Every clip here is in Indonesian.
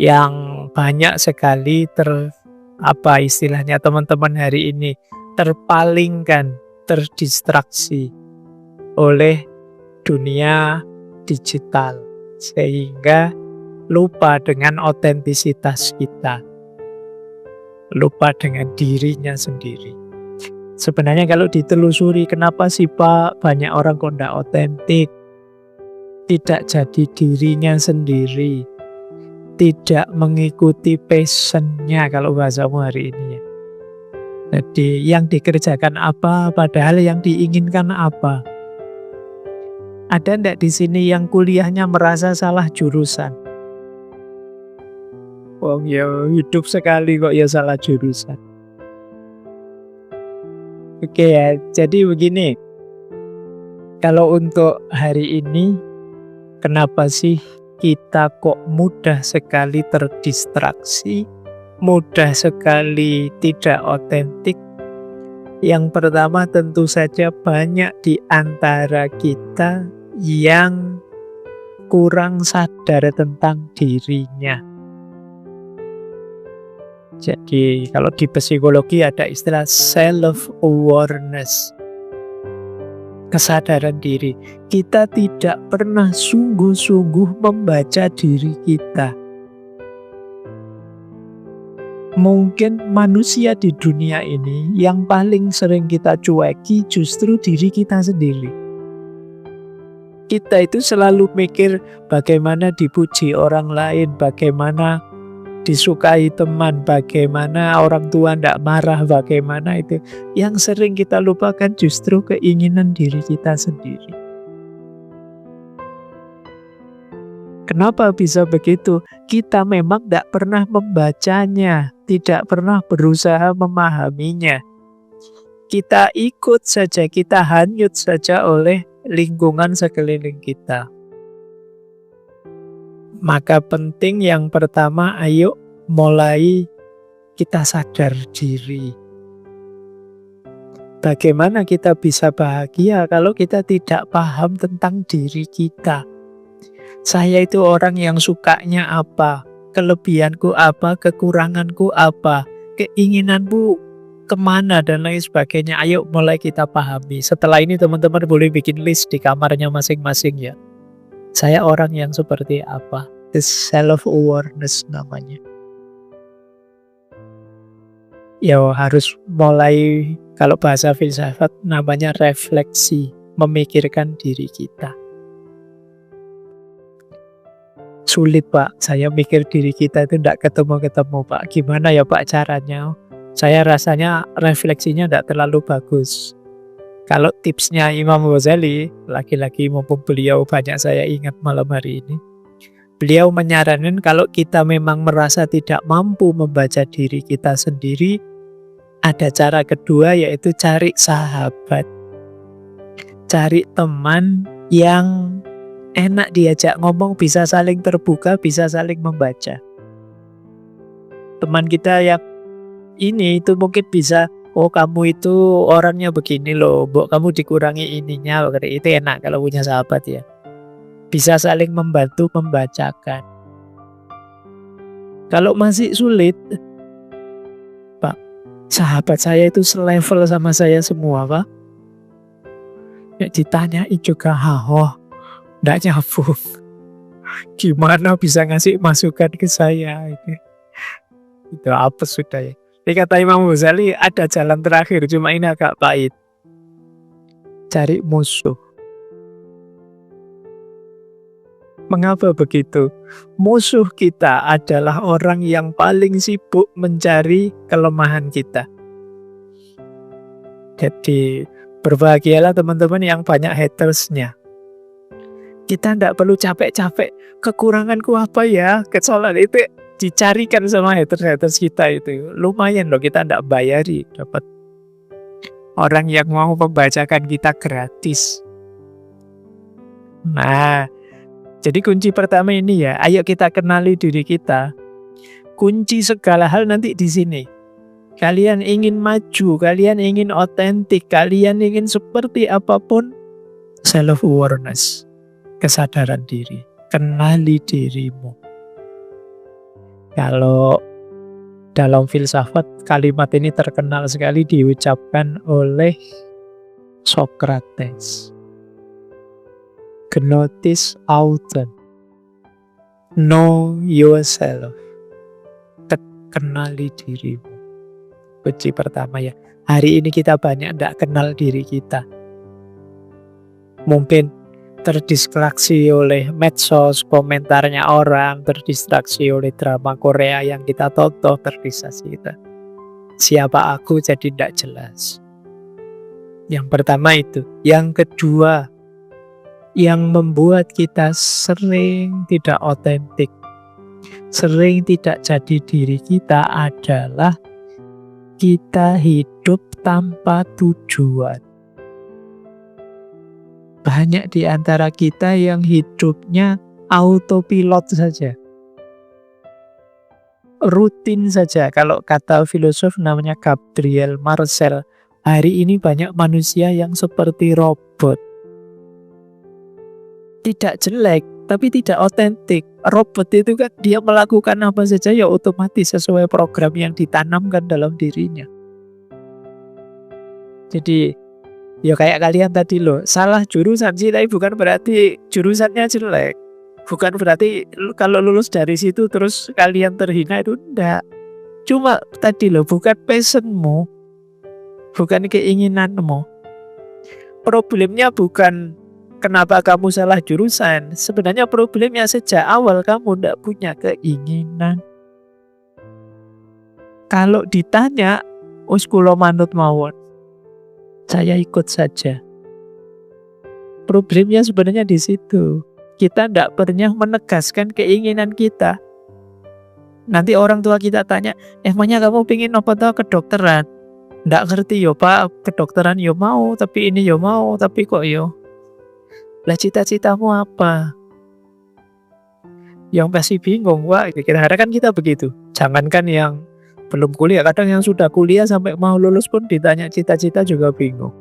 yang banyak sekali apa istilahnya teman-teman hari ini, terpalingkan, terdistraksi oleh dunia digital, sehingga lupa dengan otentisitas kita, lupa dengan dirinya sendiri. Sebenarnya kalau ditelusuri, kenapa sih Pak banyak orang kok nggak otentik, tidak jadi dirinya sendiri, tidak mengikuti passionnya kalau bahasamu hari ini ya. Jadi yang dikerjakan apa, padahal yang diinginkan apa. Ada ndak di sini yang kuliahnya merasa salah jurusan? Wong ya hidup sekali kok ya salah jurusan. Oke ya, jadi begini. Kalau untuk hari ini, kenapa sih kita kok mudah sekali terdistraksi, mudah sekali tidak otentik? Yang pertama tentu saja banyak di antara kita yang kurang sadar tentang dirinya. Jadi kalau di psikologi ada istilah self-awareness, kesadaran diri. Kita tidak pernah sungguh-sungguh membaca diri kita. Mungkin manusia di dunia ini yang paling sering kita cueki justru diri kita sendiri. Kita itu selalu mikir bagaimana dipuji orang lain, bagaimana disukai teman, bagaimana orang tua tidak marah, bagaimana itu. Yang sering kita lupakan justru keinginan diri kita sendiri. Kenapa bisa begitu? Kita memang tidak pernah membacanya, tidak pernah berusaha memahaminya. Kita ikut saja, kita hanyut saja oleh lingkungan sekeliling kita. Maka penting yang pertama, ayo mulai kita sadar diri. Bagaimana kita bisa bahagia kalau kita tidak paham tentang diri kita? Saya itu orang yang sukanya apa? Kelebihanku apa? Kekuranganku apa? Keinginanku kemana? Dan lain sebagainya. Ayo mulai kita pahami. Setelah ini teman-teman boleh bikin list di kamarnya masing-masing ya. Saya orang yang seperti apa? The self-awareness namanya. Ya harus mulai, kalau bahasa filsafat namanya refleksi, memikirkan diri kita. Sulit Pak, saya mikir diri kita itu tidak ketemu-ketemu Pak. Gimana ya Pak caranya? Saya rasanya refleksinya tidak terlalu bagus. Kalau tipsnya Imam Ghazali, lagi-lagi mumpung beliau banyak saya ingat malam hari ini, beliau menyarankan kalau kita memang merasa tidak mampu membaca diri kita sendiri, ada cara kedua yaitu cari sahabat. Cari teman yang enak diajak ngomong, bisa saling terbuka, bisa saling membaca. Teman kita yang ini itu mungkin bisa, oh kamu itu orangnya begini loh, kamu dikurangi ininya, itu enak kalau punya sahabat ya. Bisa saling membantu membacakan. Kalau masih sulit, Pak, sahabat saya itu selevel sama saya semua Pak. Ya ditanyain juga, nggak nyambung. Gimana bisa ngasih masukan ke saya ini? Itu apa sudah ya. Jadi kata Imam Ghazali ada jalan terakhir, cuma ini agak pahit. Cari musuh. Mengapa begitu? Musuh kita adalah orang yang paling sibuk mencari kelemahan kita. Jadi berbahagialah teman-teman yang banyak hatersnya. Kita tidak perlu capek-capek, kekuranganku apa ya, kesalahan itu dicarikan sama haters-haters kita itu. Lumayan loh, kita tidak bayari, dapat orang yang mau membacakan kita gratis. Nah, jadi kunci pertama ini ya, ayo kita kenali diri kita. Kunci segala hal nanti di sini. Kalian ingin maju, kalian ingin otentik, kalian ingin seperti apapun, self-awareness. Kesadaran diri, kenali dirimu. Kalau dalam filsafat, kalimat ini terkenal sekali diucapkan oleh Socrates. Gnotis auton. Know yourself. Kenali dirimu. Kunci pertama ya. Hari ini kita banyak tidak kenal diri kita. Mungkin terdistraksi oleh medsos, komentarnya orang, terdistraksi oleh drama Korea yang kita tonton, terdistraksi kita. Siapa aku jadi tidak jelas. Yang pertama itu. Yang kedua, yang membuat kita sering tidak otentik, sering tidak jadi diri kita adalah kita hidup tanpa tujuan. Banyak di antara kita yang hidupnya autopilot saja. Rutin saja. Kalau kata filosof namanya Gabriel Marcel, hari ini banyak manusia yang seperti robot. Tidak jelek, tapi tidak otentik. Robot itu kan dia melakukan apa saja ya otomatis sesuai program yang ditanamkan dalam dirinya. Jadi ya kayak kalian tadi loh, salah jurusan sih, tapi bukan berarti jurusannya jelek. Bukan berarti kalau lulus dari situ terus kalian terhina, itu enggak. Cuma tadi loh, bukan passionmu, bukan keinginanmu. Problemnya bukan kenapa kamu salah jurusan. Sebenarnya problemnya sejak awal kamu tidak punya keinginan. Kalau ditanya, "Wis kula manut mawon, saya ikut saja." Problemnya sebenarnya di situ. Kita tidak pernah menegaskan keinginan kita. Nanti orang tua kita tanya, emangnya kamu pingin apa tau kedokteran? Tidak ngerti yo pak, kedokteran yo mau, tapi ini yo mau, tapi kok yo. Lah cita-citamu apa? Yang pasti bingung, wah kira-kira kan kita begitu. Jangankan yang belum kuliah, kadang yang sudah kuliah sampai mau lulus pun ditanya cita-cita juga bingung.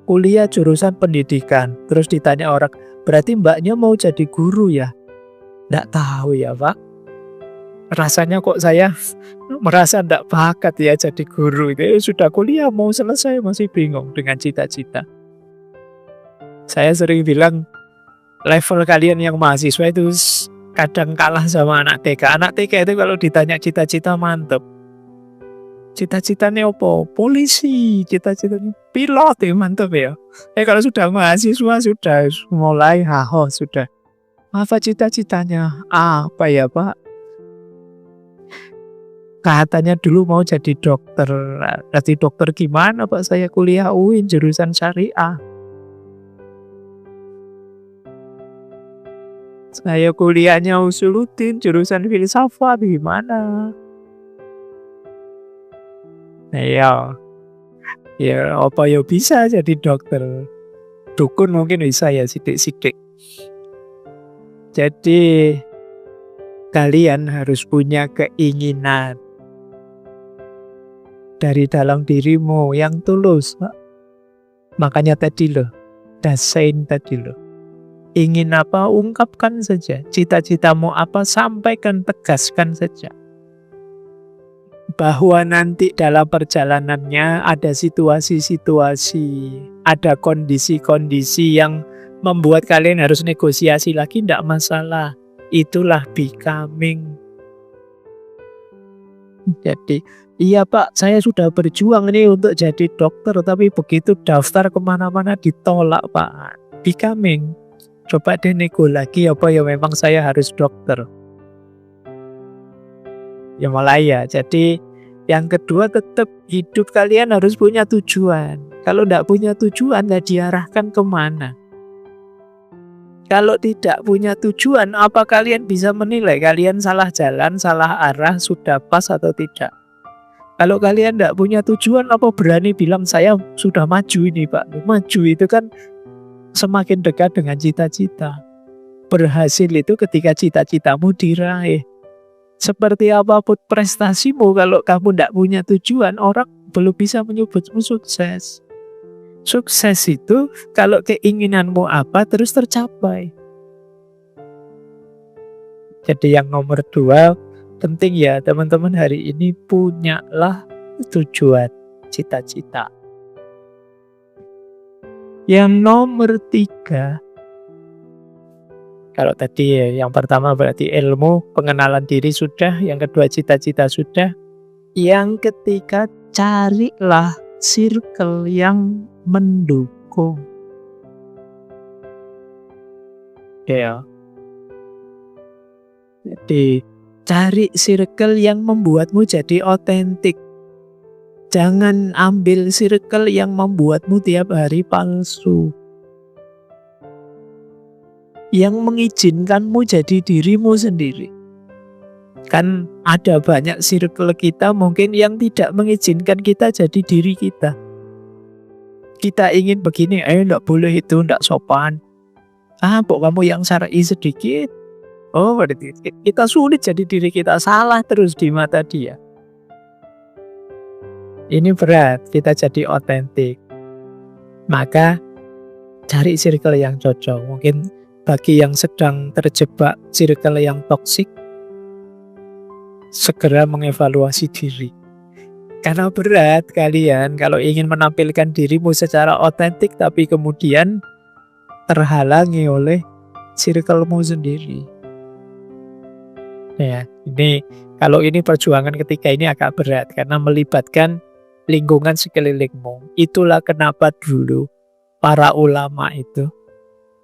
Kuliah jurusan pendidikan, terus ditanya orang, berarti mbaknya mau jadi guru ya? Nggak tahu ya pak. Rasanya kok saya merasa nggak bakat ya jadi guru. Itu sudah kuliah mau selesai masih bingung dengan cita-cita. Saya sering bilang level kalian yang mahasiswa itu kadang kalah sama anak TK. Anak TK itu kalau ditanya cita-cita mantep. Cita-citanya apa? Polisi, cita-citanya pilot ya mantep ya. Kalau sudah mahasiswa sudah mulai haho sudah. Apa cita-citanya? Apa ya Pak? Katanya dulu mau jadi dokter. Jadi dokter gimana Pak? Saya kuliah UIN jurusan syariah. Saya kuliahnya Usuluddin jurusan filsafat gimana? Ya apa ya bisa jadi dokter. Dukun mungkin bisa ya sidik-sidik. Jadi kalian harus punya keinginan dari dalam dirimu yang tulus. Makanya tadi loh, Dasein tadi loh. Ingin apa, ungkapkan saja. Cita-citamu apa, sampaikan, tegaskan saja. Bahwa nanti dalam perjalanannya ada situasi-situasi, ada kondisi-kondisi yang membuat kalian harus negosiasi lagi, tidak masalah. Itulah becoming. Jadi, iya Pak, saya sudah berjuang nih untuk jadi dokter, tapi begitu daftar kemana-mana ditolak Pak. Becoming. Coba deh nego lagi, apa ya memang saya harus dokter. Ya mulai ya. Jadi yang kedua tetap hidup kalian harus punya tujuan. Kalau tidak punya tujuan, tidak diarahkan kemana. Kalau tidak punya tujuan, apa kalian bisa menilai kalian salah jalan, salah arah, sudah pas atau tidak? Kalau kalian tidak punya tujuan, apa berani bilang saya sudah maju ini Pak? Maju itu kan semakin dekat dengan cita-cita. Berhasil itu ketika cita-citamu diraih. Seperti apapun prestasimu, kalau kamu tidak punya tujuan, orang belum bisa menyebutmu sukses. Sukses itu kalau keinginanmu apa terus tercapai. Jadi yang nomor 2, penting ya teman-teman hari ini punyalah tujuan, cita-cita. Yang nomor 3, kalau tadi ya, yang pertama berarti ilmu, pengenalan diri sudah, yang kedua cita-cita sudah, yang ketiga carilah circle yang mendukung. Ya. Jadi cari circle yang membuatmu jadi otentik. Jangan ambil circle yang membuatmu tiap hari palsu. Yang mengizinkanmu jadi dirimu sendiri. Kan ada banyak circle kita mungkin yang tidak mengizinkan kita jadi diri kita. Kita ingin begini, enggak boleh itu, enggak sopan. Kok kamu yang syar'i sedikit? Oh, berarti kita sulit jadi diri kita, salah terus di mata dia. Ini berat, kita jadi otentik. Maka cari circle yang cocok. Mungkin bagi yang sedang terjebak circle yang toksik, segera mengevaluasi diri. Karena berat kalian kalau ingin menampilkan dirimu secara otentik tapi kemudian terhalangi oleh circlemu sendiri. Ya, kalau ini perjuangan ketiga ini agak berat karena melibatkan lingkungan sekelilingmu. Itulah kenapa dulu para ulama itu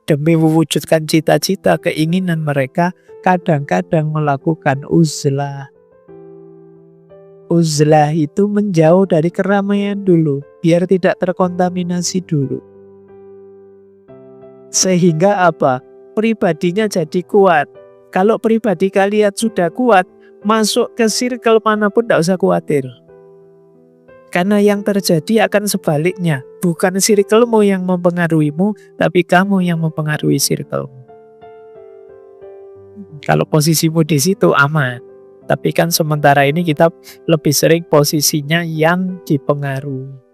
demi mewujudkan cita-cita keinginan mereka kadang-kadang melakukan uzlah. Uzlah itu menjauh dari keramaian dulu, biar tidak terkontaminasi dulu. Sehingga apa? Pribadinya jadi kuat. Kalau pribadi kalian sudah kuat, masuk ke circle manapun tidak usah khawatir. Karena yang terjadi akan sebaliknya. Bukan circlemu yang mempengaruhimu, tapi kamu yang mempengaruhi circlemu. Kalau posisimu di situ aman. Tapi kan sementara ini kita lebih sering posisinya yang dipengaruhi.